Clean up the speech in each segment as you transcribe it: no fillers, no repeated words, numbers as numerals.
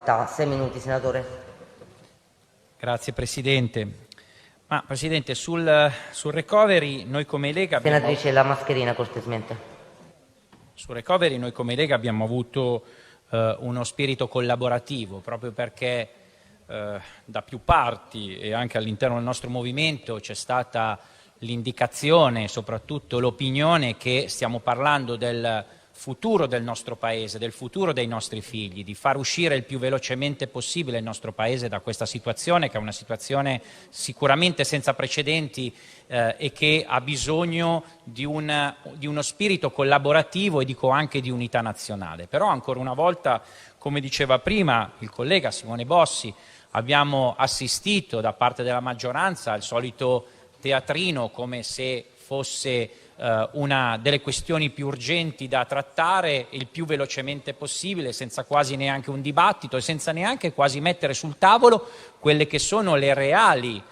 6 minuti, senatore. Grazie Presidente. Presidente, sul recovery noi come Lega Senatrice, la mascherina cortesemente. Sul recovery noi come Lega abbiamo avuto uno spirito collaborativo, proprio perché da più parti e anche all'interno del nostro movimento c'è stata l'indicazione e soprattutto l'opinione che stiamo parlando del futuro del nostro Paese, del futuro dei nostri figli, di far uscire il più velocemente possibile il nostro Paese da questa situazione, che è una situazione sicuramente senza precedenti e che ha bisogno di uno spirito collaborativo e dico anche di unità nazionale. Però ancora una volta, come diceva prima il collega Simone Bossi, abbiamo assistito da parte della maggioranza al solito teatrino come se fosse una delle questioni più urgenti da trattare il più velocemente possibile, senza quasi neanche un dibattito e senza neanche quasi mettere sul tavolo quelle che sono le reali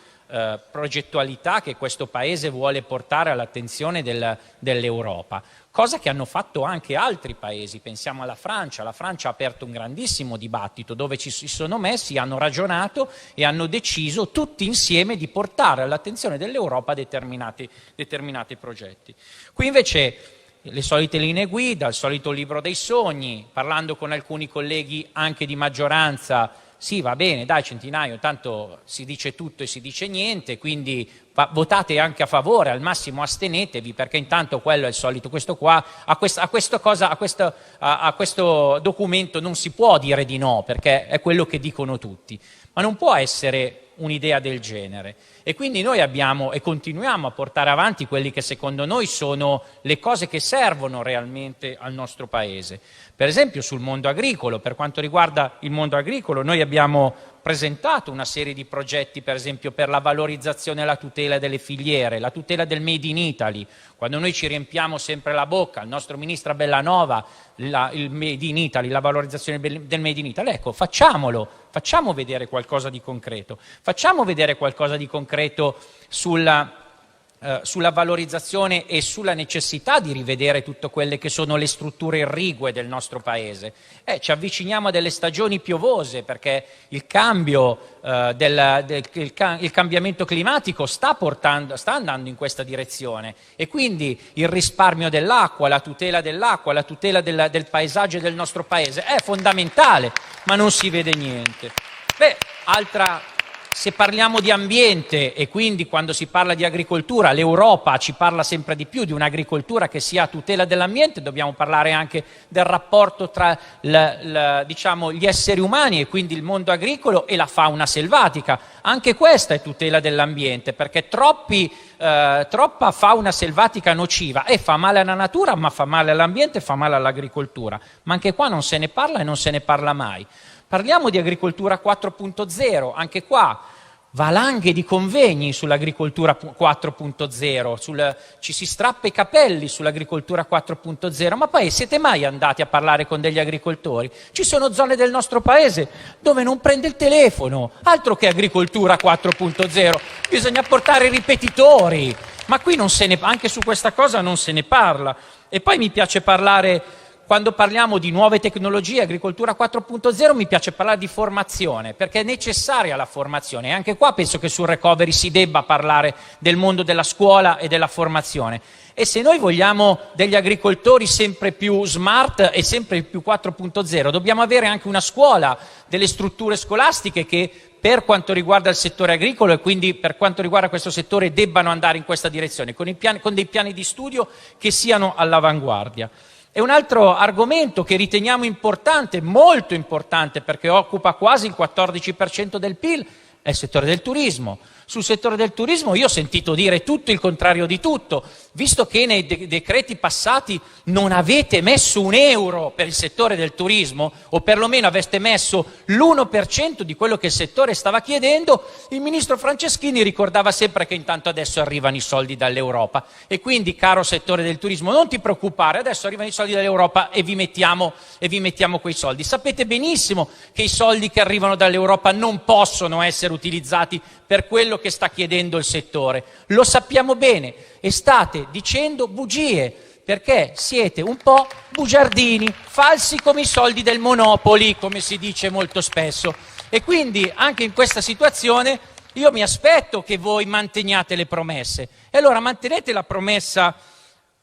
progettualità che questo Paese vuole portare all'attenzione dell'Europa, cosa che hanno fatto anche altri Paesi. Pensiamo alla Francia. La Francia ha aperto un grandissimo dibattito dove ci si sono messi, hanno ragionato e hanno deciso tutti insieme di portare all'attenzione dell'Europa determinati progetti. Qui invece le solite linee guida, il solito libro dei sogni, parlando con alcuni colleghi anche di maggioranza. Sì, va bene, dai Centinaio, tanto si dice tutto e si dice niente, quindi votate anche a favore, al massimo astenetevi, perché intanto quello è il solito, questo qua, a questo documento non si può dire di no, perché è quello che dicono tutti, ma non può essere un'idea del genere. E quindi noi abbiamo e continuiamo a portare avanti quelli che secondo noi sono le cose che servono realmente al nostro Paese. Per esempio sul mondo agricolo, per quanto riguarda il mondo agricolo, noi abbiamo presentato una serie di progetti, per esempio per la valorizzazione e la tutela delle filiere, la tutela del Made in Italy. Quando noi ci riempiamo sempre la bocca, il nostro ministro Bellanova, il Made in Italy, la valorizzazione del Made in Italy, ecco, facciamolo, facciamo vedere qualcosa di concreto, facciamo vedere qualcosa di concreto sulla valorizzazione e sulla necessità di rivedere tutte quelle che sono le strutture irrigue del nostro Paese. Ci avviciniamo a delle stagioni piovose perché il cambiamento climatico sta andando in questa direzione e quindi il risparmio dell'acqua, la tutela del paesaggio del nostro Paese è fondamentale, ma non si vede niente. Se parliamo di ambiente e quindi quando si parla di agricoltura, l'Europa ci parla sempre di più di un'agricoltura che sia a tutela dell'ambiente, dobbiamo parlare anche del rapporto tra gli esseri umani e quindi il mondo agricolo e la fauna selvatica. Anche questa è tutela dell'ambiente, perché troppa fauna selvatica nociva e fa male alla natura, ma fa male all'ambiente e fa male all'agricoltura. Ma anche qua non se ne parla e non se ne parla mai. Parliamo di agricoltura 4.0, anche qua valanghe di convegni sull'agricoltura 4.0, ci si strappa i capelli sull'agricoltura 4.0, ma poi siete mai andati a parlare con degli agricoltori? Ci sono zone del nostro Paese dove non prende il telefono, altro che agricoltura 4.0, bisogna portare i ripetitori, ma qui anche su questa cosa non se ne parla. E poi mi piace parlare, quando parliamo di nuove tecnologie, agricoltura 4.0, mi piace parlare di formazione, perché è necessaria la formazione. E anche qua penso che sul recovery si debba parlare del mondo della scuola e della formazione. E se noi vogliamo degli agricoltori sempre più smart e sempre più 4.0, dobbiamo avere anche una scuola, delle strutture scolastiche che per quanto riguarda il settore agricolo e quindi per quanto riguarda questo settore debbano andare in questa direzione, con dei piani di studio che siano all'avanguardia. E un altro argomento che riteniamo importante, molto importante, perché occupa quasi il 14% del PIL, è il settore del turismo. Sul settore del turismo io ho sentito dire tutto il contrario di tutto, visto che nei decreti passati non avete messo un euro per il settore del turismo, o perlomeno aveste messo l'1% di quello che il settore stava chiedendo, il ministro Franceschini ricordava sempre che intanto adesso arrivano i soldi dall'Europa e quindi, caro settore del turismo, non ti preoccupare, adesso arrivano i soldi dall'Europa e vi mettiamo quei soldi. Sapete benissimo che i soldi che arrivano dall'Europa non possono essere utilizzati per quello che sta chiedendo il settore, lo sappiamo bene e state dicendo bugie, perché siete un po' bugiardini, falsi come i soldi del Monopoli, come si dice molto spesso. E quindi anche in questa situazione io mi aspetto che voi manteniate le promesse. E allora mantenete la promessa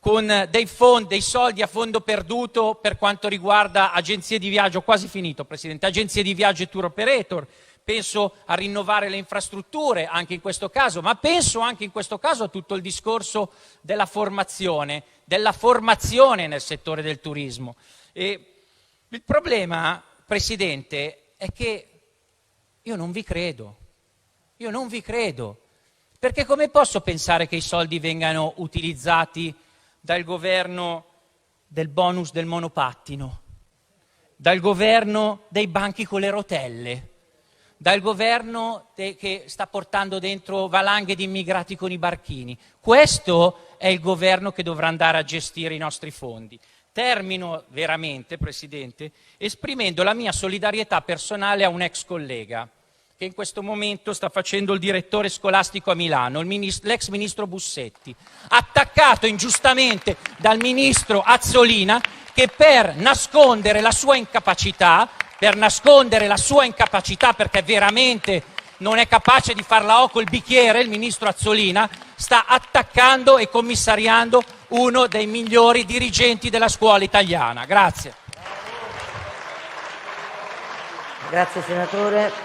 con dei soldi a fondo perduto per quanto riguarda agenzie di viaggio, quasi finito Presidente, agenzie di viaggio e tour operator. Penso a rinnovare le infrastrutture anche in questo caso, ma penso anche in questo caso a tutto il discorso della formazione nel settore del turismo. E il problema, Presidente, è che io non vi credo, perché come posso pensare che i soldi vengano utilizzati dal governo del bonus del monopattino, dal governo dei banchi con le rotelle, dal governo che sta portando dentro valanghe di immigrati con i barchini? Questo è il governo che dovrà andare a gestire i nostri fondi. Termino veramente, Presidente, esprimendo la mia solidarietà personale a un ex collega che in questo momento sta facendo il direttore scolastico a Milano, l'ex ministro Bussetti, attaccato ingiustamente dal ministro Azzolina, che per nascondere la sua incapacità, perché veramente non è capace di far la O col bicchiere, il ministro Azzolina sta attaccando e commissariando uno dei migliori dirigenti della scuola italiana. Grazie. Grazie senatore.